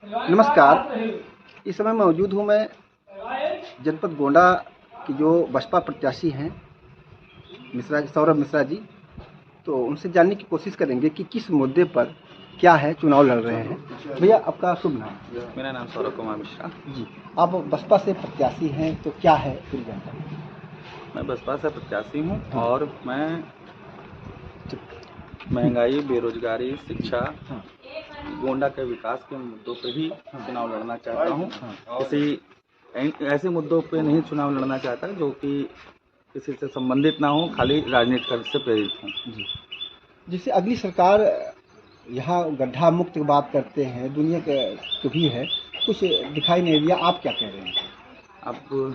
नमस्कार। इस समय मौजूद हूँ मैं जनपद गोंडा की जो बसपा प्रत्याशी हैं मिश्रा जी, सौरभ मिश्रा जी। तो उनसे जानने की कोशिश करेंगे कि किस मुद्दे पर क्या है चुनाव लड़ रहे हैं। भैया आपका शुभ नाम? मेरा नाम सौरभ कुमार मिश्रा जी। आप बसपा से प्रत्याशी हैं तो क्या है पूरी जानकारी? मैं बसपा से प्रत्याशी हूँ और मैं महंगाई, बेरोजगारी, शिक्षा, गोंडा के विकास के मुद्दों पे ही चुनाव लड़ना चाहता हूँ। किसी ऐसे मुद्दों पे नहीं चुनाव लड़ना चाहता जो कि किसी से संबंधित ना हो, खाली राजनीति से प्रेरित हूँ। जी। जिससे अगली सरकार यहाँ गड्ढा मुक्त की बात करते हैं, दुनिया के भी है, कुछ दिखाई नहीं दिया। आप क्या कह रहे हैं? अब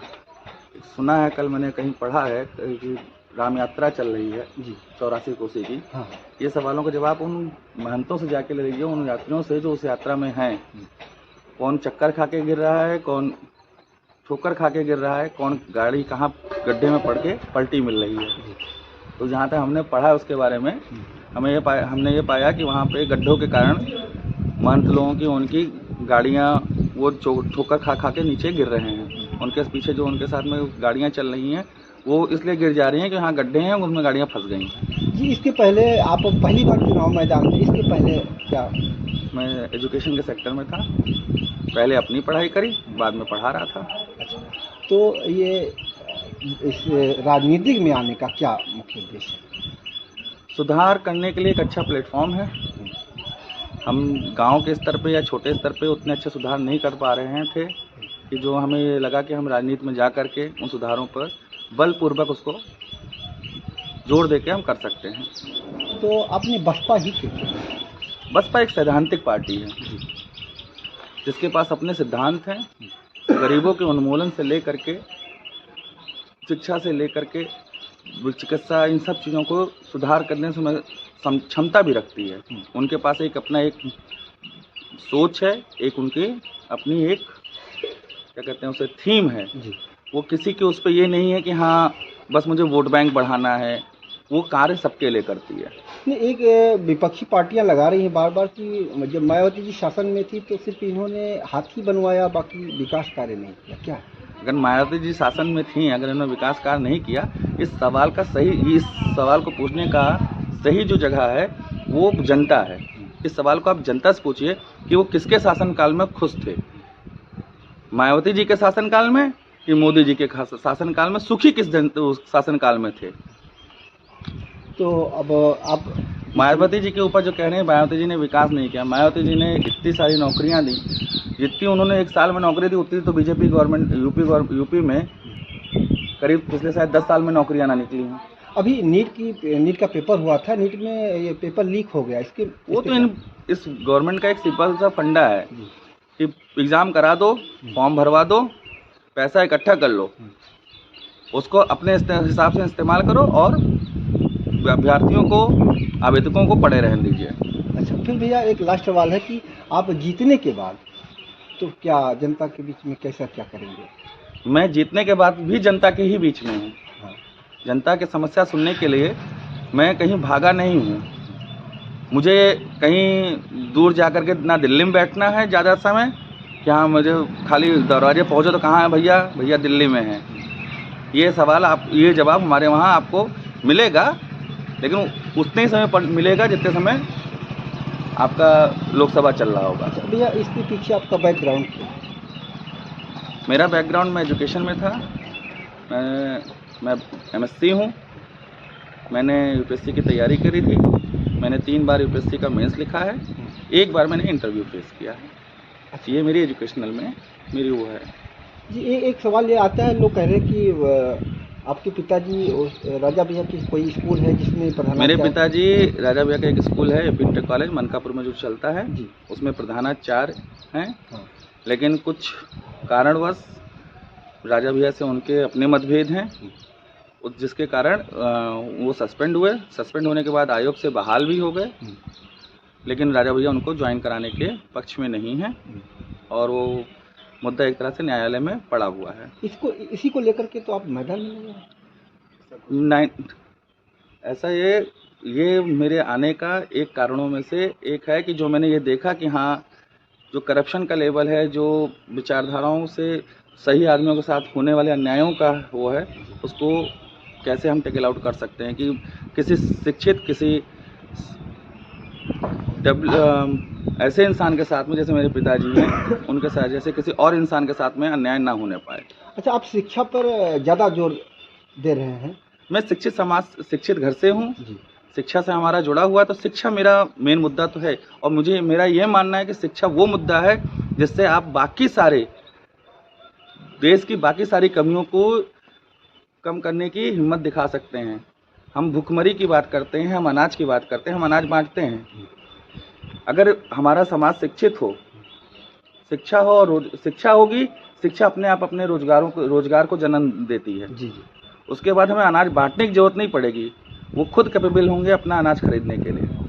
सुना है, कल मैंने कहीं पढ़ा है कि राम यात्रा चल रही है जी। 84 कोसी की। हाँ। ये सवालों का जवाब उन महंतों से जाके ले लीजिए, उन यात्रियों से जो उस यात्रा में हैं। कौन चक्कर खा के गिर रहा है, कौन ठोकर खा के गिर रहा है, कौन गाड़ी कहाँ गड्ढे में पड़ के पलटी मिल रही है। तो जहाँ तक हमने पढ़ा उसके बारे में हमने ये पाया कि वहाँ पे गड्ढों के कारण महंत लोगों की उनकी गाड़ियाँ वो ठोकर खा खा के नीचे गिर रहे हैं। उनके पीछे जो उनके साथ में गाड़ियाँ चल रही हैं वो इसलिए गिर जा रही हैं कि वहाँ गड्ढे हैं, उनमें गाड़ियाँ फंस गई हैं। जी, इसके पहले आप पहली बार चुनाव मैदान में, इसके पहले क्या? मैं एजुकेशन के सेक्टर में था, पहले अपनी पढ़ाई करी, बाद में पढ़ा रहा था। अच्छा, तो ये इस राजनीतिक में आने का क्या मुख्य उद्देश्य है? सुधार करने के लिए एक अच्छा प्लेटफॉर्म है। हम गांव के स्तर पे या छोटे स्तर पे उतने अच्छे सुधार नहीं कर पा रहे थे कि जो हमें ये लगा कि हम राजनीति में जा कर के उन सुधारों पर बलपूर्वक उसको जोर दे के हम कर सकते हैं। तो आपने बसपा ही क्यों चुना? बसपा एक सैद्धांतिक पार्टी है जिसके पास अपने सिद्धांत हैं। गरीबों के उन्मूलन से लेकर के शिक्षा से लेकर के चिकित्सा, इन सब चीज़ों को सुधार करने से क्षमता भी रखती है। उनके पास एक अपना एक सोच है, एक उनकी अपनी एक क्या कहते हैं उसे थीम है जी। वो किसी के उस पर ये नहीं है कि हाँ बस मुझे वोट बैंक बढ़ाना है। वो कार्य सबके लिए करती है। नहीं, एक विपक्षी पार्टियां लगा रही हैं बार बार कि जब मायावती जी शासन में थी तो सिर्फ इन्होंने हाथी बनवाया, बाकी विकास कार्य नहीं किया। क्या? अगर मायावती जी शासन में थी, अगर इन्होंने विकास कार्य नहीं किया, इस सवाल को पूछने का सही जो जगह है वो जनता है। इस सवाल को आप जनता से पूछिए कि वो किसके शासनकाल में खुश थे, मायावती जी के शासनकाल में कि मोदी जी के शासनकाल में। सुखी किस शासनकाल में थे? तो अब आप मायावती जी के ऊपर जो कह रहे हैं मायावती जी ने विकास नहीं किया, मायावती जी ने इतनी सारी नौकरियां दी, जितनी उन्होंने एक साल में नौकरी दी उतनी तो बीजेपी गवर्नमेंट यूपी में करीब पिछले शायद 10 साल में नौकरियां ना निकली हैं। अभी नीट का पेपर हुआ था, नीट में ये पेपर लीक हो गया, वो तो इस गवर्नमेंट का एक सिंपल सा फंडा है कि एग्ज़ाम करा दो, फॉर्म भरवा दो, पैसा इकट्ठा कर लो, उसको अपने हिसाब से इस्तेमाल करो और अभ्यर्थियों को, आवेदकों को पढ़े रहने दीजिए। अच्छा, फिर भैया एक लास्ट सवाल है कि आप जीतने के बाद तो क्या जनता के बीच में कैसा क्या करेंगे? मैं जीतने के बाद भी जनता के ही बीच में हूँ। हाँ। जनता की समस्या सुनने के लिए मैं कहीं भागा नहीं हूँ। मुझे कहीं दूर जाकर के ना दिल्ली में बैठना है ज़्यादा समय कि हाँ मुझे खाली दरवाजे पहुँचो तो कहाँ है भैया, भैया दिल्ली में है। ये जवाब हमारे वहाँ आपको मिलेगा, लेकिन उतने ही समय पर मिलेगा जितने समय आपका लोकसभा चल रहा होगा। अच्छा भैया, इसके पीछे आपका बैकग्राउंड क्या? मेरा बैकग्राउंड मैं एजुकेशन में था। मैं MSc हूँ। मैंने यूपीएससी की तैयारी करी थी। मैंने 3 बार यूपीएससी का मेंस लिखा है, 1 बार मैंने इंटरव्यू फेस किया है। अच्छा, ये मेरी एजुकेशनल में मेरी वो है जी। एक सवाल ये आता है, लोग कह रहे हैं कि आपके पिताजी राजा भैया की कोई स्कूल है जिसमें प्रधानाचार्य? मेरे पिताजी राजा भैया का एक स्कूल है, इंटर कॉलेज मनकापुर में जो चलता है जी, उसमें प्रधानाचार्य हैं। हाँ। लेकिन कुछ कारणवश राजा भैया से उनके अपने मतभेद हैं, जिसके कारण वो सस्पेंड हुए। सस्पेंड होने के बाद आयोग से बहाल भी हो गए, लेकिन राजा भैया उनको ज्वाइन कराने के पक्ष में नहीं हैं और वो मुद्दा एक तरह से न्यायालय में पड़ा हुआ है। इसी को लेकर के तो आप मैदान में ऐसा ये मेरे आने का एक कारणों में से एक है कि जो मैंने ये देखा कि हाँ जो करप्शन का लेवल है, जो विचारधाराओं से सही आदमियों के साथ होने वाले अन्यायों का वो है, उसको कैसे हम टेकल आउट कर सकते हैं कि किसी शिक्षित, किसी ऐसे इंसान के साथ में जैसे मेरे पिताजी हैं, उनके साथ जैसे किसी और इंसान के साथ में अन्याय ना होने पाए। अच्छा, आप शिक्षा पर ज़्यादा जोर दे रहे हैं। मैं शिक्षित समाज, शिक्षित घर से हूँ, जी। शिक्षा से हमारा जुड़ा हुआ है, तो शिक्षा मेरा मेन मुद्दा तो है। और मुझे, मेरा ये मानना है कि शिक्षा वो मुद्दा है जिससे आप बाकी सारे देश की बाकी सारी कमियों को कम करने की हिम्मत दिखा सकते हैं। हम भुखमरी की बात करते हैं, हम अनाज की बात करते हैं, हम अनाज बांटते हैं। अगर हमारा समाज शिक्षित हो, शिक्षा हो और शिक्षा होगी, शिक्षा अपने आप अपने रोजगार को जन्म देती है। जी जी। उसके बाद हमें अनाज बांटने की जरूरत नहीं पड़ेगी, वो खुद कैपेबल होंगे अपना अनाज खरीदने के लिए।